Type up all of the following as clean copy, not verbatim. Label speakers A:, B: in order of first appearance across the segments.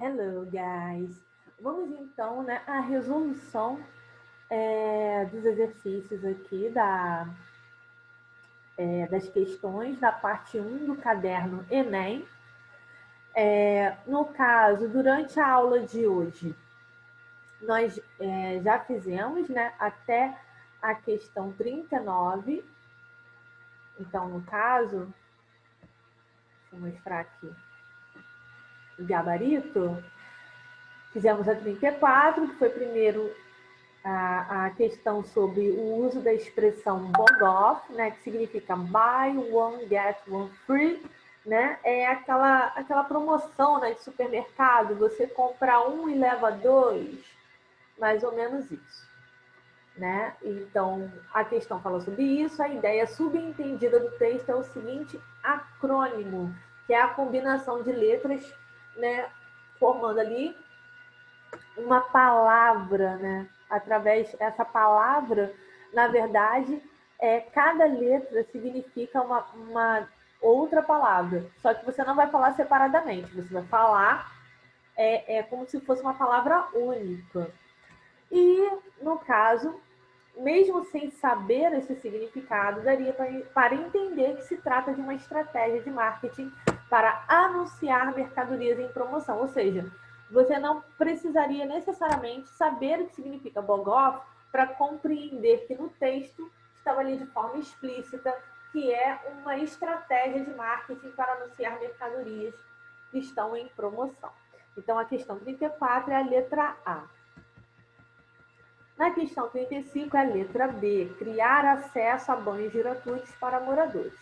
A: Hello, guys! Vamos então, né, à resolução dos exercícios aqui das questões da parte 1 do caderno Enem. No caso, durante a aula de hoje, nós já fizemos, né, até a questão 39. Então, no caso, deixa eu mostrar aqui o gabarito. Fizemos a 34, que foi primeiro a questão sobre o uso da expressão bog off, né, que significa buy one, get one free, né? É aquela promoção, né, de supermercado, você compra um e leva dois, mais ou menos isso, né? Então, a questão fala sobre isso, a ideia subentendida do texto é o seguinte acrônimo, que é a combinação de letras, né, formando ali uma palavra, né? Através dessa palavra, na verdade, cada letra significa uma outra palavra. Só que você não vai falar separadamente, você vai falar como se fosse uma palavra única. E, no caso, mesmo sem saber esse significado, daria para entender que se trata de uma estratégia de marketing para anunciar mercadorias em promoção. Ou seja, você não precisaria necessariamente saber o que significa bog off para compreender que no texto estava ali de forma explícita que é uma estratégia de marketing para anunciar mercadorias que estão em promoção. Então, a questão 34 é a letra A. Na questão 35 é a letra B, criar acesso a banhos gratuitos para moradores.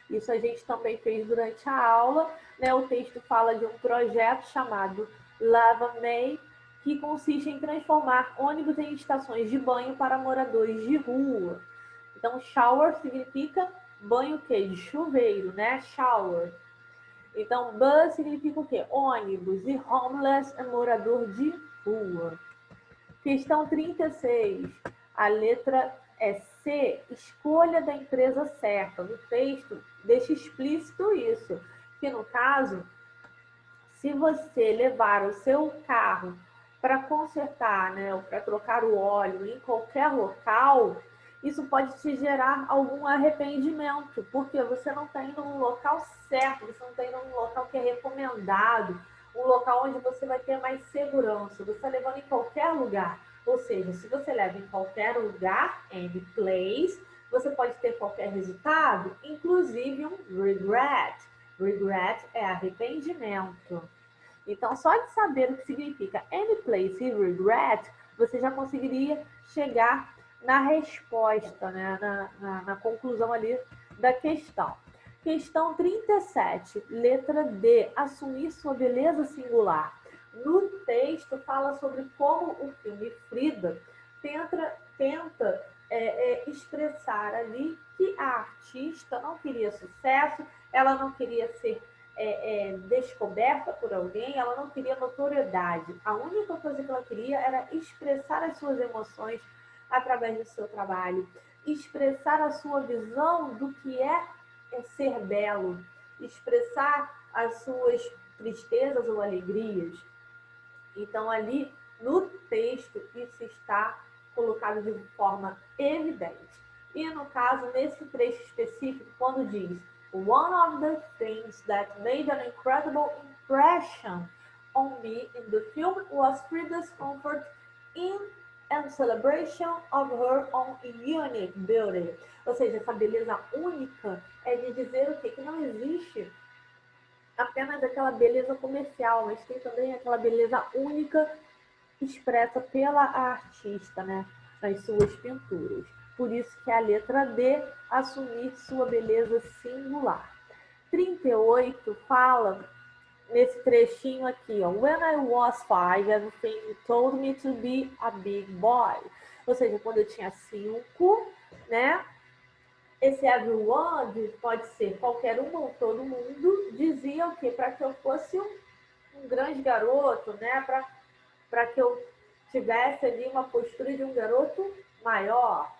A: Isso a gente também fez durante a aula, né? O texto fala de um projeto chamado Lava May, que consiste em transformar ônibus em estações de banho para moradores de rua. Então, shower significa banho de chuveiro, né? Shower. Então, bus significa o quê? Ônibus. E homeless é morador de rua. Questão 36. A letra é C. Escolha da empresa certa. No texto, deixa explícito isso. Que no caso, se você levar o seu carro para consertar, né, ou para trocar o óleo em qualquer local, isso pode te gerar algum arrependimento, porque você não está indo num local certo, você não está indo num local que é recomendado, um local onde você vai ter mais segurança. Você está levando em qualquer lugar. Ou seja, se você leva em qualquer lugar, any place, você pode ter qualquer resultado, inclusive um regret. Regret é arrependimento. Então, só de saber o que significa any place e regret, você já conseguiria chegar na resposta, né? na conclusão ali da questão. Questão 37, letra D, assumir sua beleza singular. No texto, fala sobre como o filme Frida tenta expressar ali que a artista não queria sucesso, ela não queria ser descoberta por alguém, ela não queria notoriedade. A única coisa que ela queria era expressar as suas emoções através do seu trabalho, expressar a sua visão do que é ser belo, expressar as suas tristezas ou alegrias. Então, ali no texto, isso está colocado de forma evidente. E no caso, nesse trecho específico, quando diz one of the things that made an incredible impression on me in the film was Frida's comfort in and celebration of her own unique beauty. Ou seja, essa beleza única é de dizer o quê? Que não existe apenas aquela beleza comercial, mas tem também aquela beleza única expressa pela artista, né, nas suas pinturas. Por isso que a letra D, assumir sua beleza singular. 38 fala nesse trechinho aqui, ó, when I was 5, everything told me to be a big boy. Ou seja, quando eu tinha 5, né, esse everyone pode ser qualquer um ou todo mundo, dizia o quê? Para que eu fosse um grande garoto, né? Para que eu tivesse ali uma postura de um garoto maior.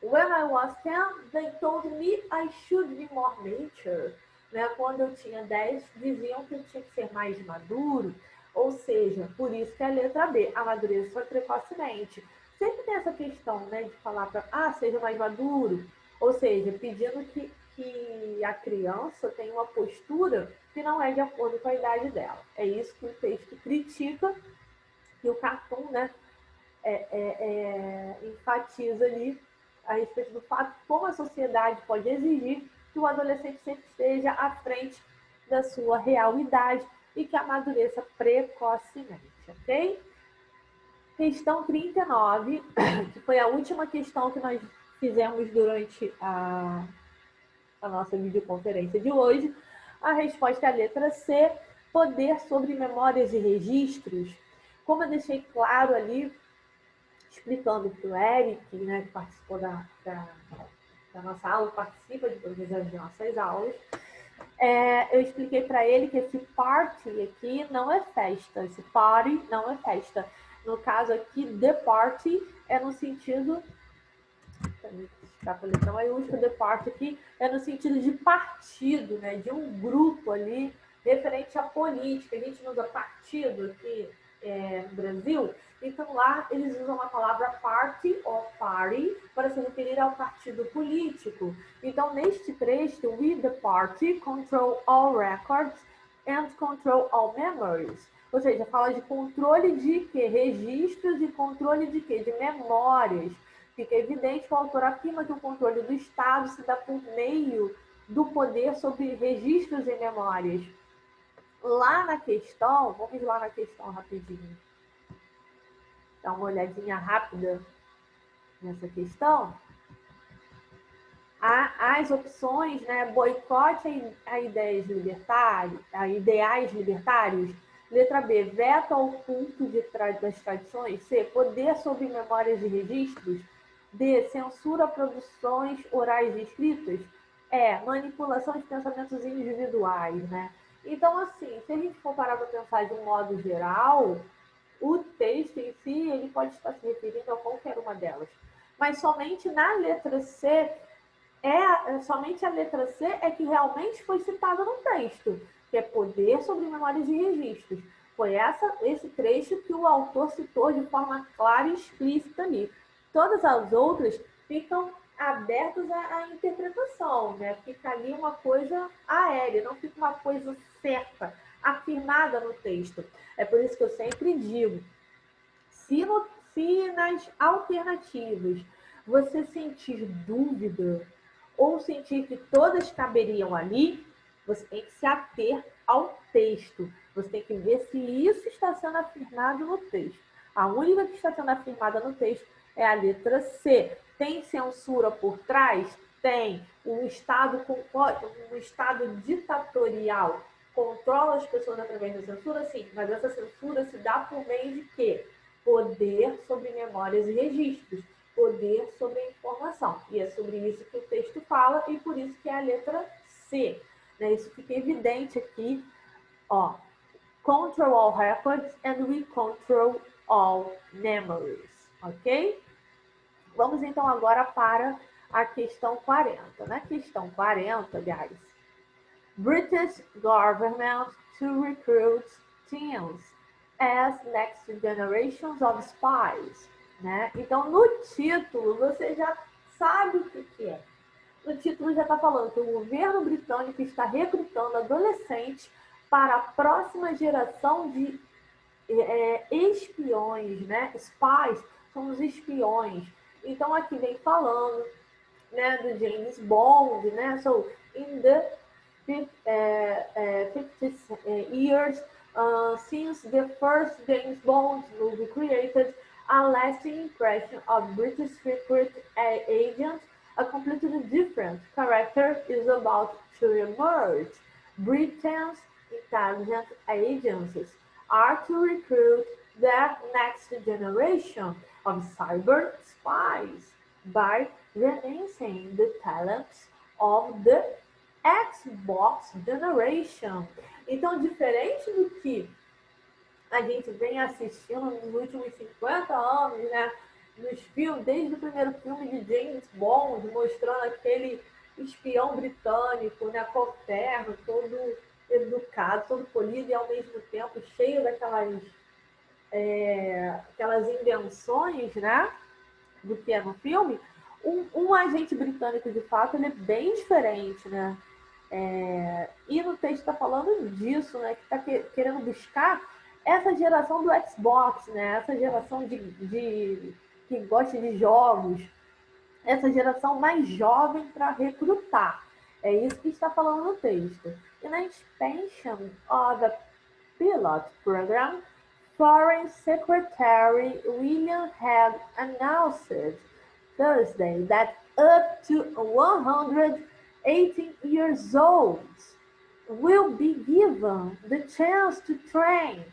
A: When I was 10, they told me I should be more mature. Né? Quando eu tinha 10, diziam que eu tinha que ser mais maduro. Ou seja, por isso que é a letra B, amadureça precocemente. Sempre tem essa questão, né, de falar para, seja mais maduro, ou seja, pedindo que a criança tenha uma postura que não é de acordo com a idade dela. É isso que o texto critica, que o cartoon, né, enfatiza ali a respeito do fato de como a sociedade pode exigir que o adolescente sempre esteja à frente da sua real idade e que amadureça precocemente, ok? Questão 39, que foi a última questão que nós fizemos durante a nossa videoconferência de hoje. A resposta é a letra C, poder sobre memórias e registros. Como eu deixei claro ali, explicando para o Eric, né, que participou da nossa aula, participa de todas as nossas aulas, eu expliquei para ele que esse party aqui não é festa, esse party não é festa. No caso aqui, the party é no sentido, a letra maiúscula, the party aqui é no sentido de partido, né, de um grupo ali referente à política. A gente não usa partido aqui no Brasil, então lá eles usam a palavra party ou party para se referir ao partido político. Então, neste trecho, we the party control all records and control all memories. Ou seja, fala de controle de quê? Registros e controle de quê? De memórias. Fica evidente que o autor afirma que o controle do Estado se dá por meio do poder sobre registros e memórias. Lá na questão, vamos lá na questão rapidinho. Dar uma olhadinha rápida nessa questão. As opções, né, boicote a ideais libertários. Letra B, veto ao culto das tradições. C, poder sobre memórias e registros. D, censura produções orais e escritas. E, manipulação de pensamentos individuais, né? Então, assim, se a gente for parar para pensar de um modo geral, o texto em si, ele pode estar se referindo a qualquer uma delas. Mas somente na letra C, somente a letra C é que realmente foi citada no texto, que é poder sobre memórias e registros. Foi esse trecho que o autor citou de forma clara e explícita ali. Todas as outras ficam abertas à interpretação, né? Fica ali uma coisa aérea, não fica uma coisa certa, afirmada no texto. É por isso que eu sempre digo, se nas alternativas você sentir dúvida ou sentir que todas caberiam ali, você tem que se ater ao texto. Você tem que ver se isso está sendo afirmado no texto. A única que está sendo afirmada no texto é a letra C. Tem censura por trás? Tem. Um Estado ditatorial controla as pessoas através da censura? Sim. Mas essa censura se dá por meio de quê? Poder sobre memórias e registros. Poder sobre a informação. E é sobre isso que o texto fala e por isso que é a letra C. Né? Isso fica evidente aqui. Ó, control all records and we control all memories. Ok? Vamos então agora para a questão 40. Na questão 40, guys, British government to recruit teens as next generations of spies. Né? Então, no título, você já sabe o que é. No título já está falando que o governo britânico está recrutando adolescentes para a próxima geração de espiões, né? Spies são os espiões. Então, aqui vem falando, né, do James Bond, né? So, in the 50 years since the first James Bond movie created a lasting impression of British secret agents, a completely different character is about to emerge. Britain's intelligence agencies are to recruit the next generation of cyber spies by enhancing the talents of the Xbox Generation. Então, diferente do que a gente vem assistindo nos últimos 50 anos, né? Nos filmes, desde o primeiro filme de James Bond, mostrando aquele espião britânico, né? Com terno, todo educado, todo polido e ao mesmo tempo cheio daquelas aquelas invenções, né, do que é no filme, um agente britânico, de fato, ele é bem diferente, né? E no texto está falando disso, né? Que está querendo buscar essa geração do Xbox, né? Essa geração que gosta de jogos, essa geração mais jovem para recrutar. É isso que está falando no texto. In a expansion of the pilot program, Foreign Secretary William had announced Thursday that up to 118 years old will be given the chance to train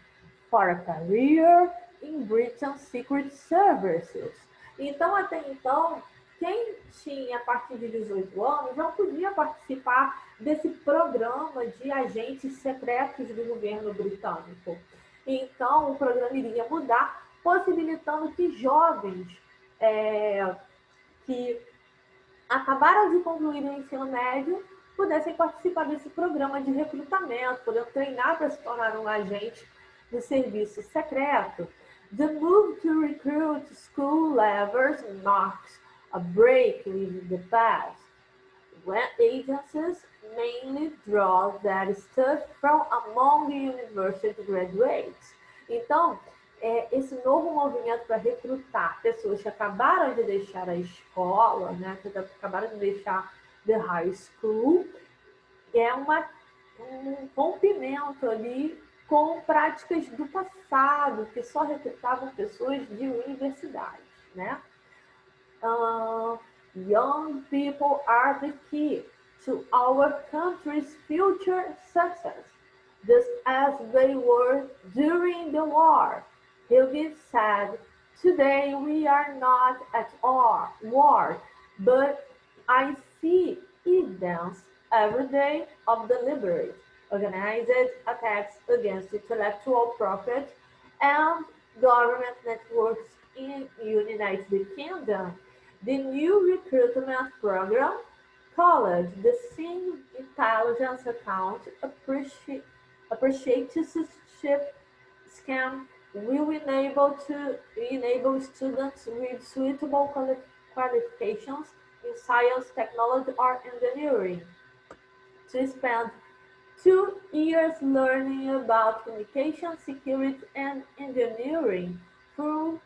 A: for a career in Britain's Secret Services. Então, até então, quem tinha a partir de 18 anos não podia participar desse programa de agentes secretos do governo britânico. Então, o programa iria mudar, possibilitando que jovens que acabaram de concluir o ensino médio pudessem participar desse programa de recrutamento, podendo treinar para se tornar um agente do serviço secreto. The move to recruit school levels marks a break with the past, when agencies mainly draw their stuff from among university graduates. Então, esse novo movimento para recrutar pessoas que acabaram de deixar a escola, né, que acabaram de deixar the high school, é um rompimento ali com práticas do passado, que só recrutavam pessoas de universidade, né? Young people are the key to our country's future success, just as they were during the war. Hughes said, "Today we are not at war, but I see evidence every day of deliberate, organized attacks against intellectual property and government networks in the United Kingdom." The new recruitment program, called the Sing Intelligence Account Apprenticeship Scheme, will enable students with suitable qualifications in science, technology, or engineering to spend 2 years learning about communication, security, and engineering through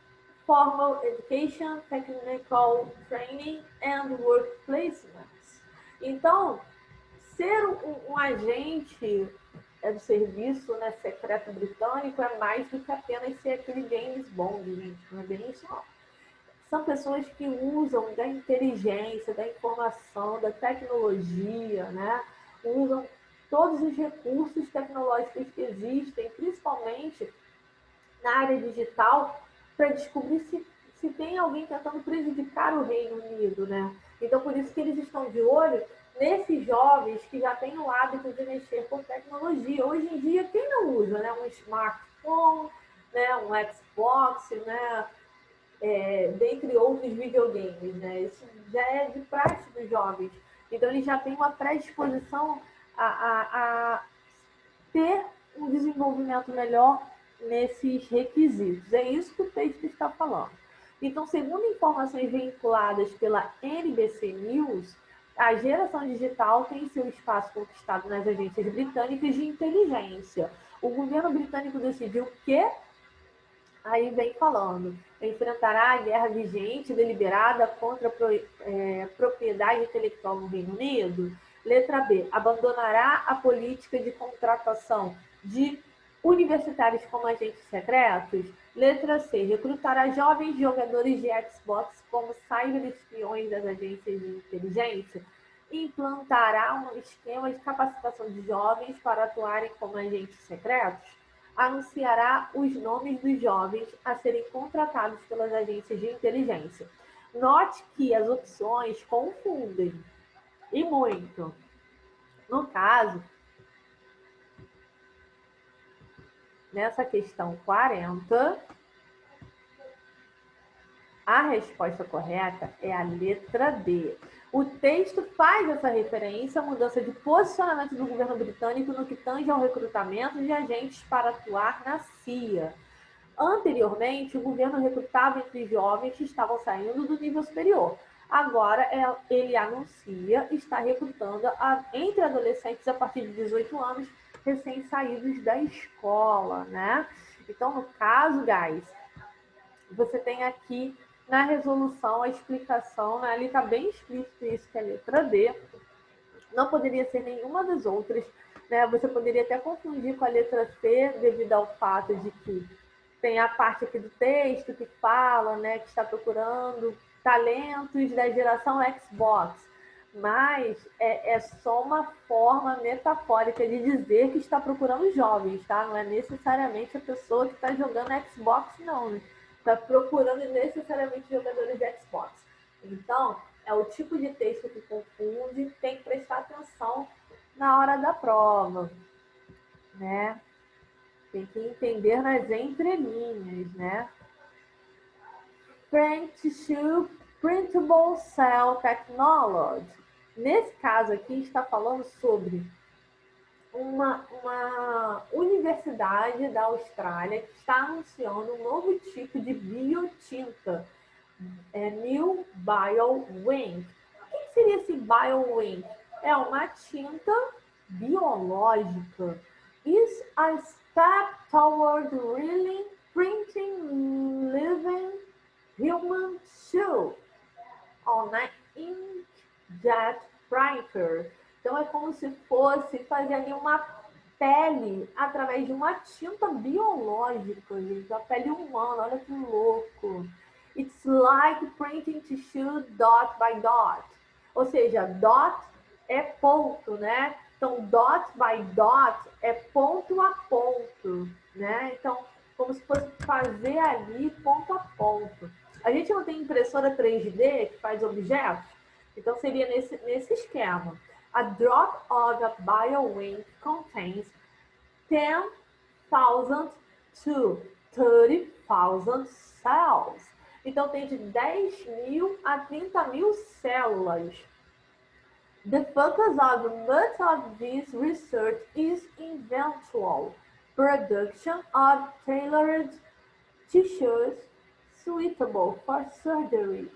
A: formal education, technical training, and work placements. Então, ser um agente do serviço, né, secreto britânico é mais do que apenas ser aquele James Bond, gente. Não é bem isso, não. São pessoas que usam da inteligência, da informação, da tecnologia, né? Usam todos os recursos tecnológicos que existem, principalmente na área digital, para descobrir se tem alguém tentando prejudicar o Reino Unido, né? Então, por isso que eles estão de olho nesses jovens que já têm o hábito de mexer com tecnologia. Hoje em dia, quem não usa, né? Um smartphone, né? Um Xbox, né? Dentre outros videogames, né? Isso já é de praxe dos jovens. Então, eles já têm uma predisposição a ter um desenvolvimento melhor nesses requisitos. É isso que o texto está falando. Então, segundo informações vinculadas pela NBC News, a geração digital tem seu espaço conquistado nas agências britânicas de inteligência. O governo britânico decidiu que, aí vem falando, enfrentará a guerra vigente deliberada contra a propriedade intelectual no Reino Unido. Letra B, abandonará a política de contratação de universitários como agentes secretos. Letra C, recrutará jovens jogadores de Xbox como cyber-espiões das agências de inteligência. Implantará um esquema de capacitação de jovens para atuarem como agentes secretos. Anunciará os nomes dos jovens a serem contratados pelas agências de inteligência. Note que as opções confundem, e muito. No caso, nessa questão 40, A resposta correta é a letra D. O texto faz essa referência à mudança de posicionamento do governo britânico no que tange ao recrutamento de agentes para atuar na CIA. Anteriormente, o governo recrutava entre jovens que estavam saindo do nível superior. Agora, ele anuncia estar recrutando entre adolescentes a partir de 18 anos, recém-saídos da escola, né? Então, no caso, guys, você tem aqui na resolução a explicação, né? Ali está bem explícito isso, que é a letra D. Não poderia ser nenhuma das outras, né? Você poderia até confundir com a letra C, devido ao fato de que tem a parte aqui do texto que fala, né, que está procurando talentos da geração Xbox, mas é só uma forma metafórica de dizer que está procurando jovens, tá? Não é necessariamente a pessoa que está jogando Xbox, não, né? Está procurando necessariamente jogadores de Xbox. Então, é o tipo de texto que confunde, tem que prestar atenção na hora da prova, né? Tem que entender nas entrelinhas, né? Apprenticeship Printable Cell Technology. Nesse caso aqui, está falando sobre uma universidade da Austrália que está anunciando um novo tipo de biotinta, New BioWink. O que seria esse BioWink? É uma tinta biológica. Is a step toward really printing living human tissue on an inkjet printer. Então é como se fosse fazer ali uma pele através de uma tinta biológica, gente, a pele humana, olha que louco. It's like printing tissue dot by dot. Ou seja, dot é ponto, né? Então, dot by dot é ponto a ponto, né? Então, como se fosse fazer ali ponto a ponto. A gente não tem impressora 3D que faz objetos? Então, seria nesse esquema. A drop of a BioWink contains 10,000 to 30,000 cells. Então, tem de 10.000 a 30.000 células. The focus of much of this research is eventual production of tailored tissues suitable for surgery,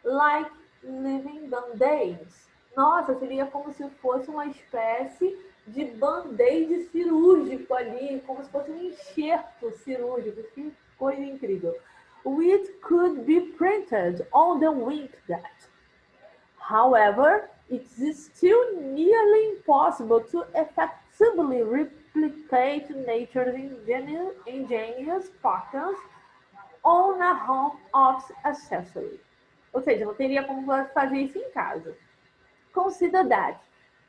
A: like living band-aids. Nossa, seria como se fosse uma espécie de band-aid cirúrgico ali, como se fosse um enxerto cirúrgico. Que coisa incrível. Which could be printed on the inkjet. However, it is still nearly impossible to effectively replicate nature's ingenious patterns on a home office accessory. Ou seja, não teria como fazer isso em casa. Consider that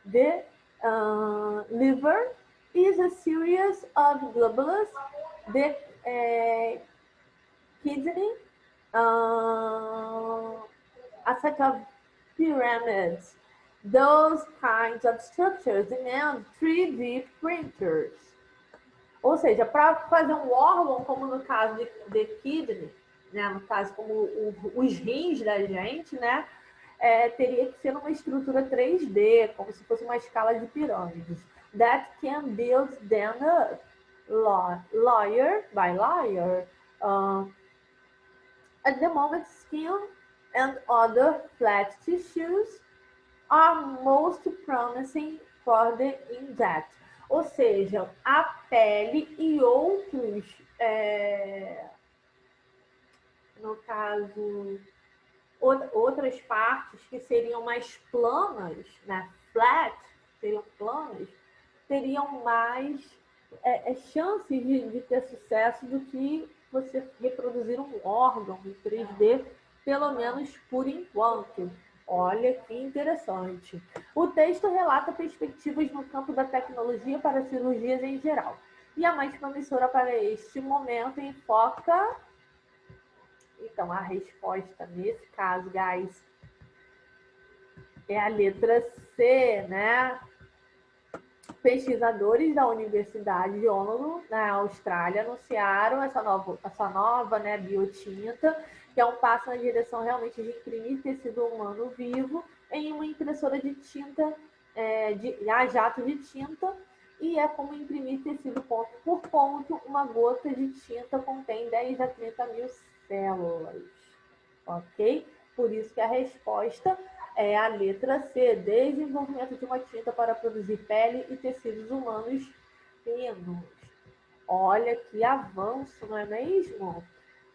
A: the liver is a series of globules, the kidney, a set of pyramids. Those kinds of structures demand 3D printers. Ou seja, para fazer um órgão, como no caso de kidney, né, no caso como os rins da gente, né, teria que ser uma estrutura 3D, como se fosse uma escala de pirâmides. That can build them up, layer by layer. At the moment, skin and other flat tissues are most promising for the inkjet. Ou seja, a pele e outros, no caso, outras partes que seriam mais planas, né? Flat, seriam planas, teriam mais chances de ter sucesso do que você reproduzir um órgão em 3D, pelo menos por enquanto. Olha que interessante. O texto relata perspectivas no campo da tecnologia para cirurgias em geral. E a mais promissora para este momento enfoca... Então, a resposta nesse caso, guys, é a letra C, né? pesquisadores da Universidade de Honolulu, na Austrália, anunciaram essa nova biotinta, que é um passo na direção realmente de imprimir tecido humano vivo em uma impressora de tinta, a jato de tinta, e é como imprimir tecido ponto por ponto. Uma gota de tinta contém 10 a 30 mil células, ok? Por isso que a resposta é a letra C, desenvolvimento de uma tinta para produzir pele e tecidos humanos finos. Olha que avanço, não é mesmo?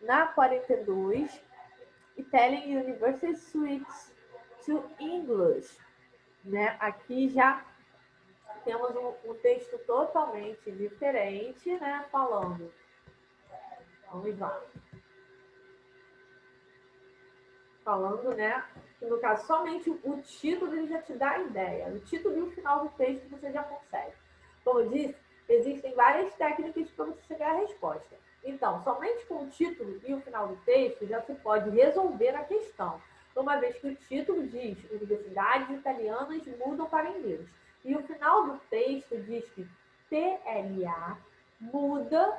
A: Na 42, Italian University switches to English. Né? Aqui já temos um texto totalmente diferente, né? Falando. Vamos lá. Falando, né? Que no caso, somente o título ele já te dá a ideia. O título e o final do texto você já consegue. Como eu disse, existem várias técnicas para você chegar à resposta. Então, somente com o título e o final do texto já se pode resolver a questão. Uma vez que o título diz universidades italianas mudam para inglês. E o final do texto diz que TLA mudança,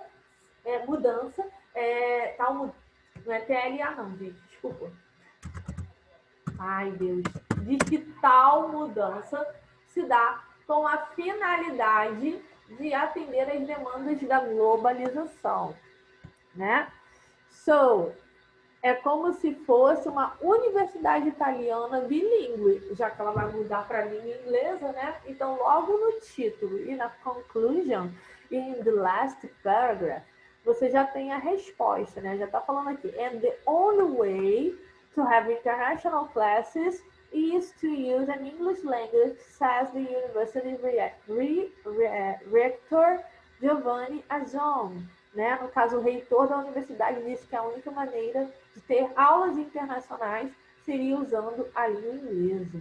A: não é TLA não, gente, desculpa. Ai, Deus. Diz que tal mudança se dá com a finalidade de atender às demandas da globalização, né? So, é como se fosse uma universidade italiana bilíngue, já que ela vai mudar para a língua inglesa, né? Então, logo no título e na conclusion, in the last paragraph, você já tem a resposta, né? Já está falando aqui. And the only way to have international classes is to use an English language, says the university rector Giovanni Azon. Né? No caso, o reitor da universidade disse que a única maneira de ter aulas internacionais seria usando a língua inglesa.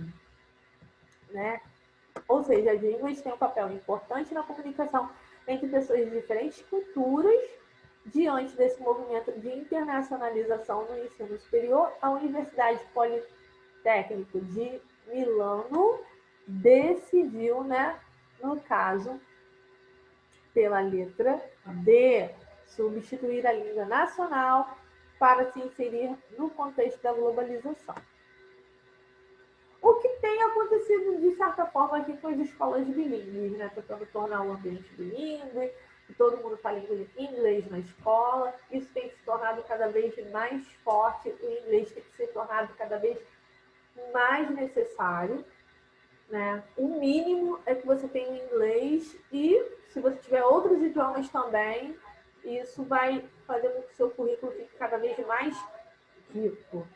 A: Né? Ou seja, as línguas têm um papel importante na comunicação entre pessoas de diferentes culturas. Diante desse movimento de internacionalização no ensino superior, a Universidade Politécnica de Milano decidiu, né, no caso, pela letra D, substituir a língua nacional para se inserir no contexto da globalização. O que tem acontecido, de certa forma, aqui com as escolas bilíngues, né? Tentando tornar o ambiente bilíngue, que todo mundo fala inglês na escola. Isso tem se tornado cada vez mais forte, o inglês tem se tornado cada vez mais necessário. Né? O mínimo é que você tenha o inglês e, se você tiver outros idiomas também, isso vai fazer com que o seu currículo fique cada vez mais rico.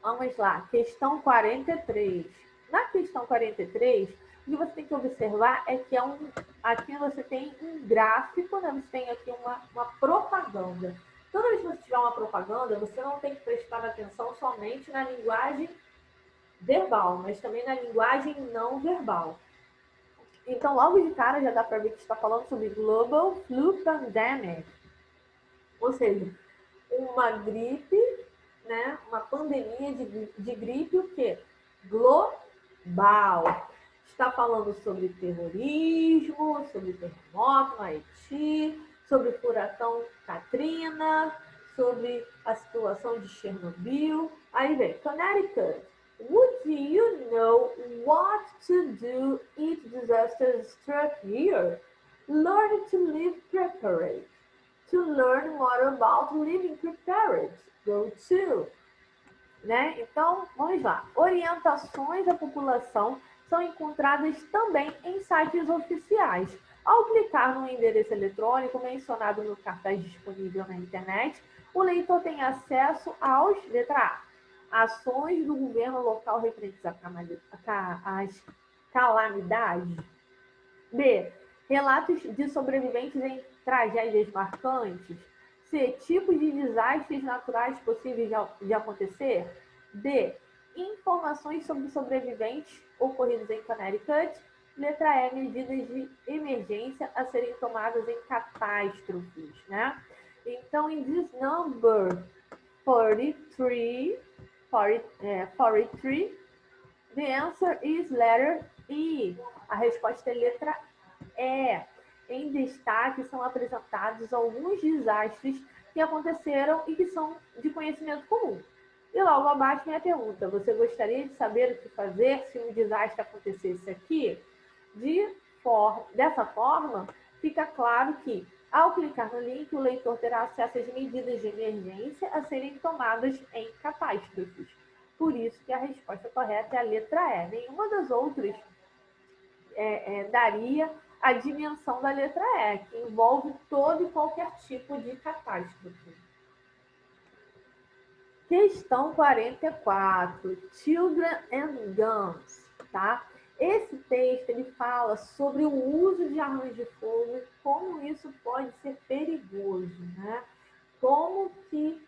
A: Vamos lá, questão 43. Na questão 43, o que você tem que observar é que aqui você tem um gráfico, né? Você tem aqui uma propaganda. Toda vez que você tiver uma propaganda, você não tem que prestar atenção somente na linguagem verbal, mas também na linguagem não verbal. Então, logo de cara, já dá para ver que está falando sobre Global Flu Pandemic. Ou seja, uma gripe, né? Uma pandemia de gripe, o quê? Global. Está falando sobre terrorismo, sobre terremoto no Haiti, sobre o furacão Katrina, sobre a situação de Chernobyl. Aí vem, Connecticut. Would you know what to do if disaster struck here? Learn to live prepared. To learn more about living prepared, go to. Né? Então, vamos lá. Orientações à população são encontradas também em sites oficiais. Ao clicar no endereço eletrônico mencionado no cartaz disponível na internet, o leitor tem acesso aos, letra A, ações do governo local referentes às calamidades. B, relatos de sobreviventes em tragédias marcantes. C, tipos de desastres naturais possíveis de acontecer. D, informações sobre sobreviventes ocorridos em Connecticut. Letra E, medidas de emergência a serem tomadas em catástrofes, né? Então, em this number 43, the answer is letter E a resposta é letra E. Em destaque são apresentados alguns desastres que aconteceram e que são de conhecimento comum. E logo abaixo vem a pergunta: você gostaria de saber o que fazer se um desastre acontecesse aqui? Dessa forma, fica claro que, ao clicar no link, o leitor terá acesso às medidas de emergência a serem tomadas em catástrofes. Por isso que a resposta correta é a letra E. Nenhuma das outras daria a dimensão da letra E, que envolve todo e qualquer tipo de catástrofe. Questão 44, Children and Guns, tá? Esse texto ele fala sobre o uso de armas de fogo e como isso pode ser perigoso, né? Como que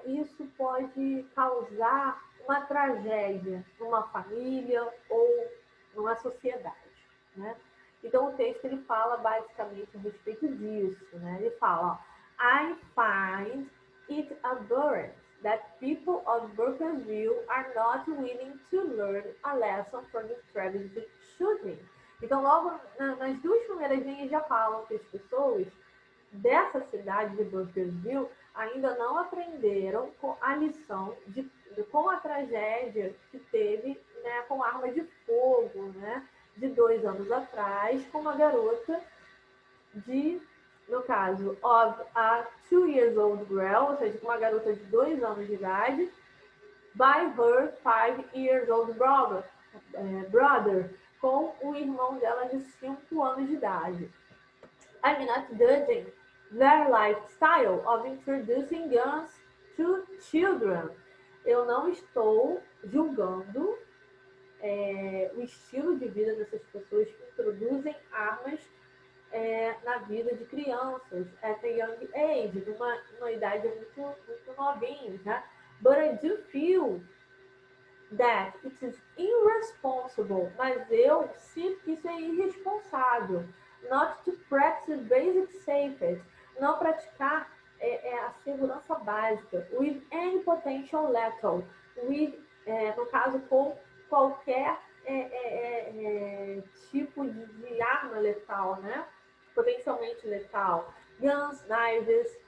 A: isso pode causar uma tragédia numa família ou numa sociedade, né? Então o texto ele fala basicamente a respeito disso, né? Ele fala, I find it aberrant that people of Burkesville are not willing to learn a lesson from the tragic shooting. Então, logo nas duas primeiras linhas já falam que as pessoas dessa cidade de Burkesville ainda não aprenderam a lição com a tragédia que teve, né, com arma de fogo, né, de 2 anos atrás, com uma garota no caso, of a 2-year-old girl, ou seja, uma garota de 2 anos de idade, by her 5-year-old brother, com o irmão dela de 5 anos de idade. I'm not judging their lifestyle of introducing guns to children. Eu não estou julgando o estilo de vida dessas pessoas que introduzem armas na vida de crianças, at a young age, numa idade muito novinha, né? But I do feel that it is irresponsible, mas eu sinto que isso é irresponsável, not to practice basic safety, não praticar a segurança básica, with any potential lethal, no caso com qualquer tipo de arma letal, né? Potencialmente letal, guns, knives,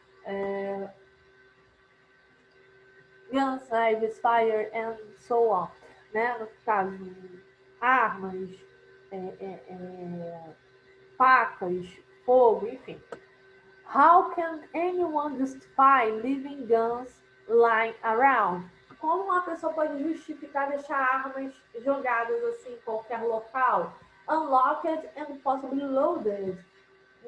A: fire and so on, né? No caso, armas, facas, fogo, enfim. How can anyone justify leaving guns lying around? Como uma pessoa pode justificar deixar armas jogadas assim em qualquer local? Unlocked and possibly loaded.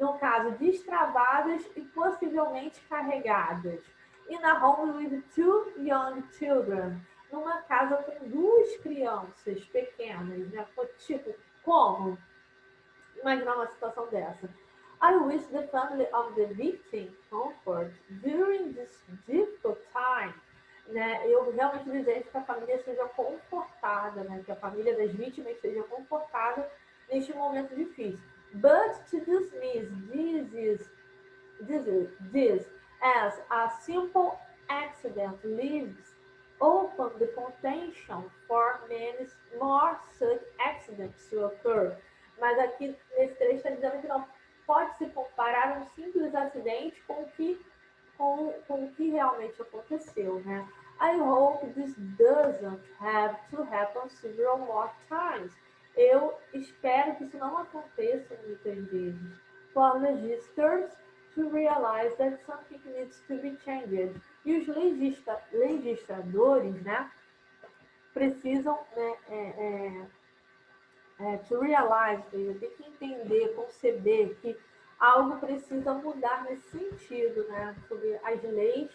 A: No caso, destravadas e possivelmente carregadas. In a home with 2 young children. Numa casa com 2 crianças pequenas, né? Tipo, como? Imaginar uma situação dessa. I wish the family of the victim comfort during this difficult time. Né? Eu realmente desejo que a família seja confortada, né? Que a família das vítimas seja confortada neste momento difícil. But to dismiss this as a simple accident leaves open the potential for many more such accidents to occur. Mas aqui nesse trecho está dizendo que não pode se comparar um simples acidente com o que realmente aconteceu, né? I hope this doesn't have to happen several more times. Eu espero que isso não aconteça muitas vezes. For legislators to realize that something needs to be changed. E os legisladores, né, precisam, né, to realize, tem que entender, conceber que algo precisa mudar nesse sentido, né, sobre as leis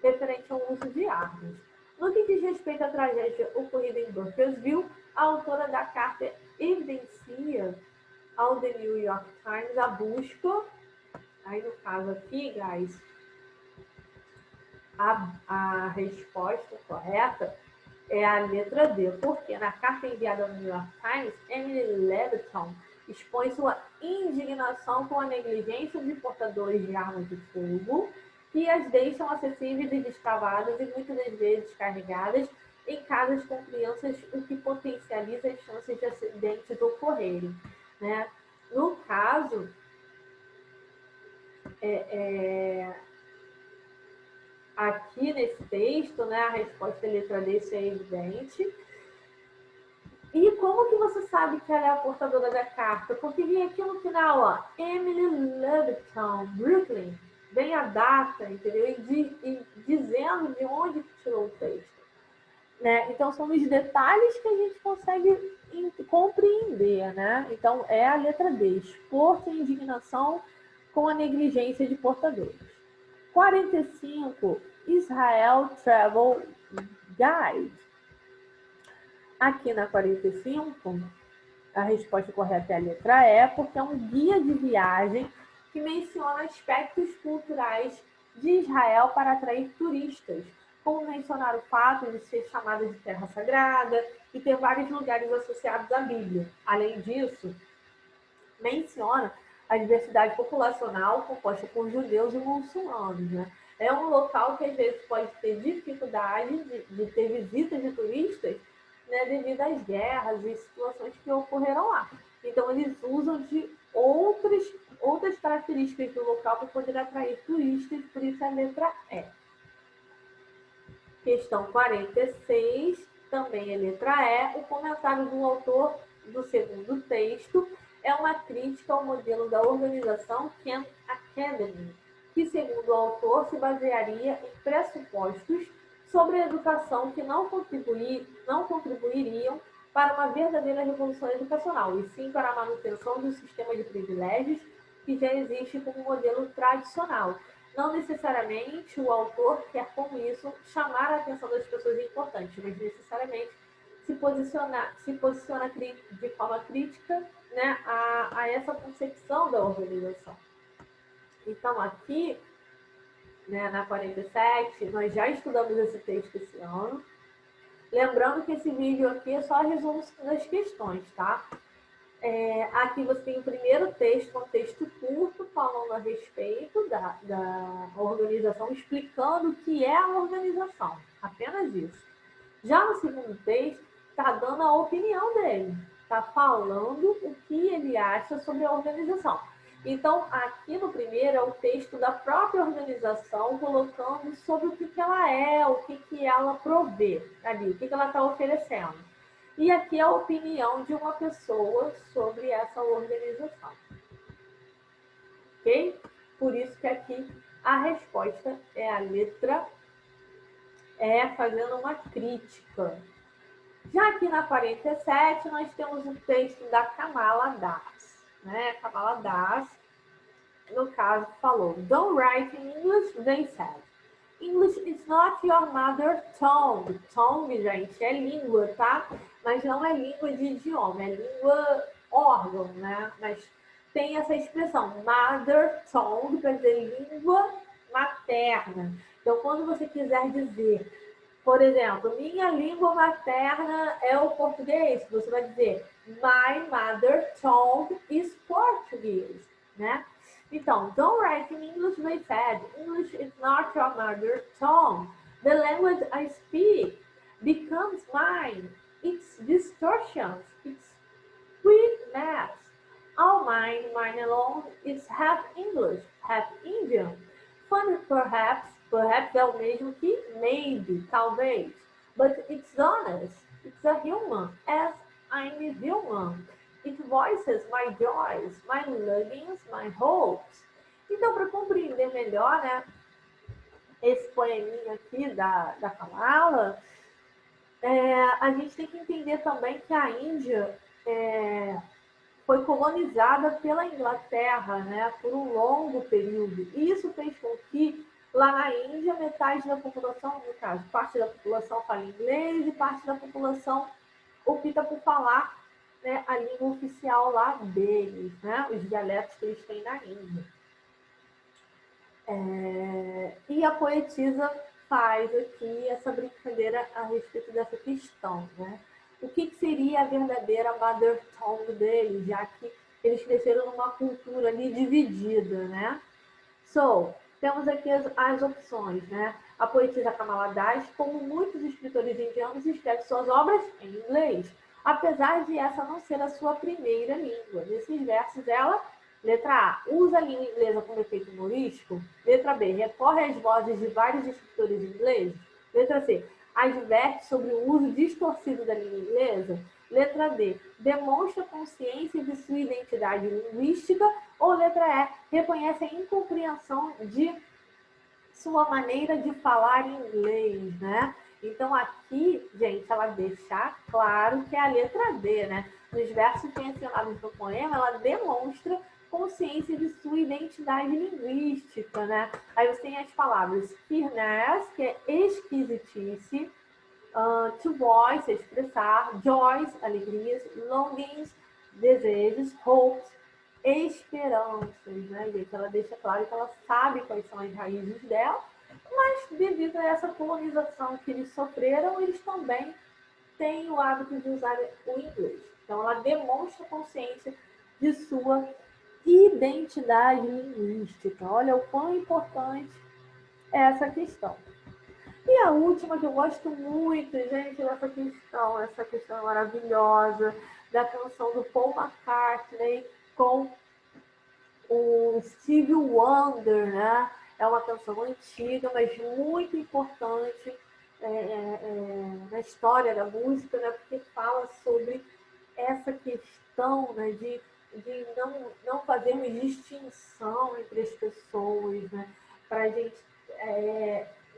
A: referente ao uso de armas. No que diz respeito à tragédia ocorrida em Burkesville, a autora da carta evidencia ao The New York Times a busca, aí no caso aqui, guys, a resposta correta é a letra D, porque na carta enviada ao New York Times, Emily Leviton expõe sua indignação com a negligência de portadores de armas de fogo que as deixam acessíveis e destravadas e muitas das vezes carregadas em casas com crianças, o que potencializa as chances de acidentes ocorrerem, né? No caso, aqui nesse texto, né, a resposta é letra D, isso é evidente. E como que você sabe que ela é a portadora da carta? Porque vem aqui no final, ó, Emily Levittown, Brooklyn. Vem a data, entendeu? E dizendo de onde tirou o texto. Né? Então, são os detalhes que a gente consegue compreender, né? Então, é a letra D, expor sua indignação com a negligência de portadores. 45, Israel Travel Guide. Aqui na 45, a resposta correta é a letra E, porque é um guia de viagem que menciona aspectos culturais de Israel para atrair turistas, como mencionar o fato de ser chamada de terra sagrada e ter vários lugares associados à Bíblia. Além disso, menciona a diversidade populacional composta por judeus e muçulmanos, né? É um local que às vezes pode ter dificuldade de ter visitas de turistas, né, devido às guerras e situações que ocorreram lá. Então, eles usam de outras características do local para poder atrair turistas, por isso a letra E. Questão 46, também é letra E. O comentário do autor do segundo texto é uma crítica ao modelo da organização Khan Academy, que, segundo o autor, se basearia em pressupostos sobre a educação que não contribuiriam para uma verdadeira revolução educacional, e sim para a manutenção do sistema de privilégios que já existe como modelo tradicional. Não necessariamente o autor quer com isso chamar a atenção das pessoas importantes, mas necessariamente se posiciona de forma crítica, né, a essa concepção da organização. Então, aqui, né, na 47, nós já estudamos esse texto esse ano. Lembrando que esse vídeo aqui é só resumo das questões, tá? Aqui você tem o primeiro texto, um texto curto, falando a respeito da organização, explicando o que é a organização, apenas isso. Já no segundo texto, está dando a opinião dele, está falando o que ele acha sobre a organização. Então, aqui no primeiro é o texto da própria organização, colocando sobre o que ela é, o que ela provê ali, o que ela está oferecendo. E aqui é a opinião de uma pessoa sobre essa organização. Ok? Por isso que aqui a resposta é a letra E, fazendo uma crítica. Já aqui na 47, nós temos o texto da Kamala Das. Né? Kamala Das, no caso, falou: Don't write in English, they said. English is not your mother tongue. Tongue, gente, é língua, tá? Mas não é língua de idioma, é língua órgão, né? Mas tem essa expressão, mother tongue, quer dizer língua materna. Então, quando você quiser dizer, por exemplo, minha língua materna é o português, você vai dizer, my mother tongue is Portuguese, né? Então, don't write in English, they said. English is not your mother tongue. The language I speak becomes mine. Its distortions, its weakness. All mine alone is half English, half Indian. Funny, perhaps é o mesmo que maybe, talvez. But it's honest. It's a human, as I'm a human. It voices my joys, my longings, my hopes. Então, para compreender melhor, né, esse poeminha aqui da Kamala, a gente tem que entender também que a Índia foi colonizada pela Inglaterra, né, por um longo período. E isso fez com que, lá na Índia, metade da população, no caso, parte da população fala inglês e parte da população opta por falar, né, a língua oficial lá deles, né, os dialetos que eles têm na Índia. E a poetisa faz aqui essa brincadeira a respeito dessa questão, né? O que seria a verdadeira mother tongue deles, já que eles cresceram numa cultura ali dividida, né? So, Temos aqui as opções, né? A poetisa Kamala Das, como muitos escritores indianos, escreve suas obras em inglês, apesar de essa não ser a sua primeira língua. Nesses versos, ela, letra A, usa a língua inglesa como efeito humorístico. Letra B, recorre às vozes de vários escritores ingleses. Letra C, adverte sobre o uso distorcido da língua inglesa. Letra D, demonstra consciência de sua identidade linguística. Ou letra E, reconhece a incompreensão de sua maneira de falar inglês, né? Então aqui, gente, ela deixa claro que é a letra D, né? Nos versos mencionados no poema, ela demonstra consciência de sua identidade linguística, né? Aí você tem as palavras queerness, que é esquisitice, to voice, expressar, joys, alegrias, longings, desejos, hopes, esperanças, né, gente? Ela deixa claro que ela sabe quais são as raízes dela, mas devido a essa colonização que eles sofreram, eles também têm o hábito de usar o inglês. Então, ela demonstra consciência de sua identidade linguística. Olha o quão importante é essa questão. E a última que eu gosto muito, gente, essa questão é maravilhosa, da canção do Paul McCartney com o Stevie Wonder, né? É uma canção antiga, mas muito importante na história da música, né? Porque fala sobre essa questão, né? De não fazermos distinção entre as pessoas, né? Para a gente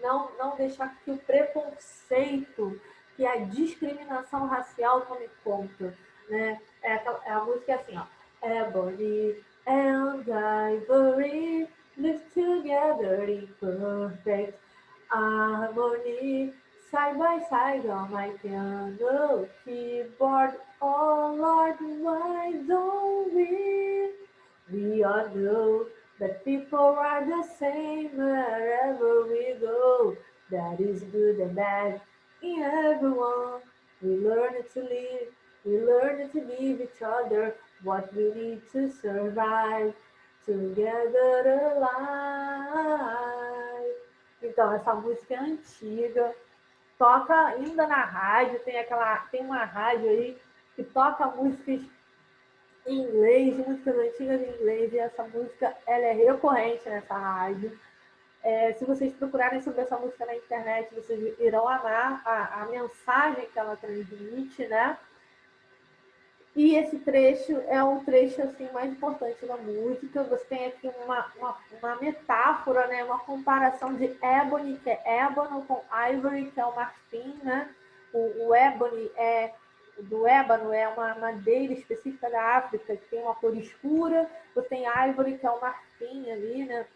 A: não deixar que o preconceito, que a discriminação racial tome conta, né? A música é assim, ó. Ebony and ivory live together in perfect harmony, side by side on my piano keyboard. Oh Lord, why don't we? We all know that people are the same wherever we go. That is good and bad in everyone. We learn to live, we learn to give each other what we need to survive, together alive. Então, essa música é antiga, toca ainda na rádio, tem uma rádio aí que toca músicas em inglês, músicas antigas em inglês, e essa música ela é recorrente nessa rádio. Se vocês procurarem sobre essa música na internet, vocês irão amar a mensagem que ela transmite, né? E esse trecho é um trecho assim, mais importante da música. Você tem aqui uma metáfora, né? Uma comparação de ebony, que é ébano, com ivory, que é o marfim, né? O ebony do ébano é uma madeira específica da África, que tem uma cor escura. Você tem ivory, que é o marfim ali, né?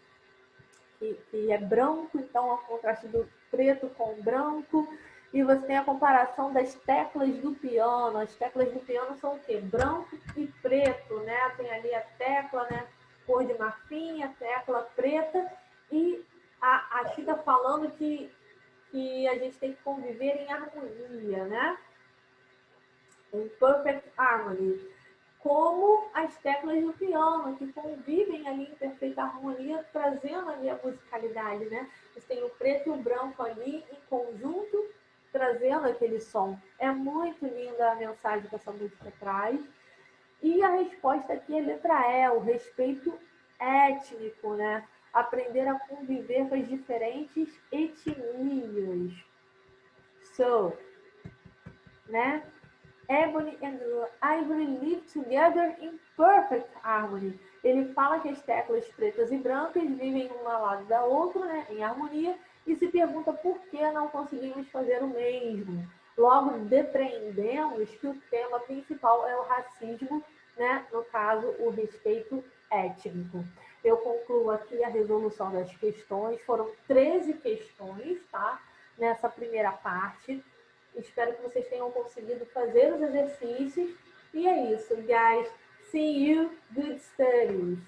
A: Que é branco, então é o contraste do preto com o branco. E você tem a comparação das teclas do piano. As teclas do piano são o quê? Branco e preto, né? Tem ali a tecla, né? Cor de marfim, a tecla preta. E a Chica falando que a gente tem que conviver em harmonia, né? Em perfect harmony. Como as teclas do piano, que convivem ali em perfeita harmonia, trazendo ali a musicalidade, né? Você tem o preto e o branco ali em conjunto, trazendo aquele som. É muito linda a mensagem que essa música traz. E a resposta aqui é letra E, o respeito étnico, né? Aprender a conviver com as diferentes etnias. So, né? Ebony and ivory live together in perfect harmony. Ele fala que as teclas pretas e brancas vivem uma ao lado da outra, né, em harmonia, e se pergunta por que não conseguimos fazer o mesmo. Logo, depreendemos que o tema principal é o racismo, né, no caso, o respeito étnico. Eu concluo aqui a resolução das questões. Foram 13 questões, tá? Nessa primeira parte. Espero que vocês tenham conseguido fazer os exercícios. E é isso, guys. See you. Good studies.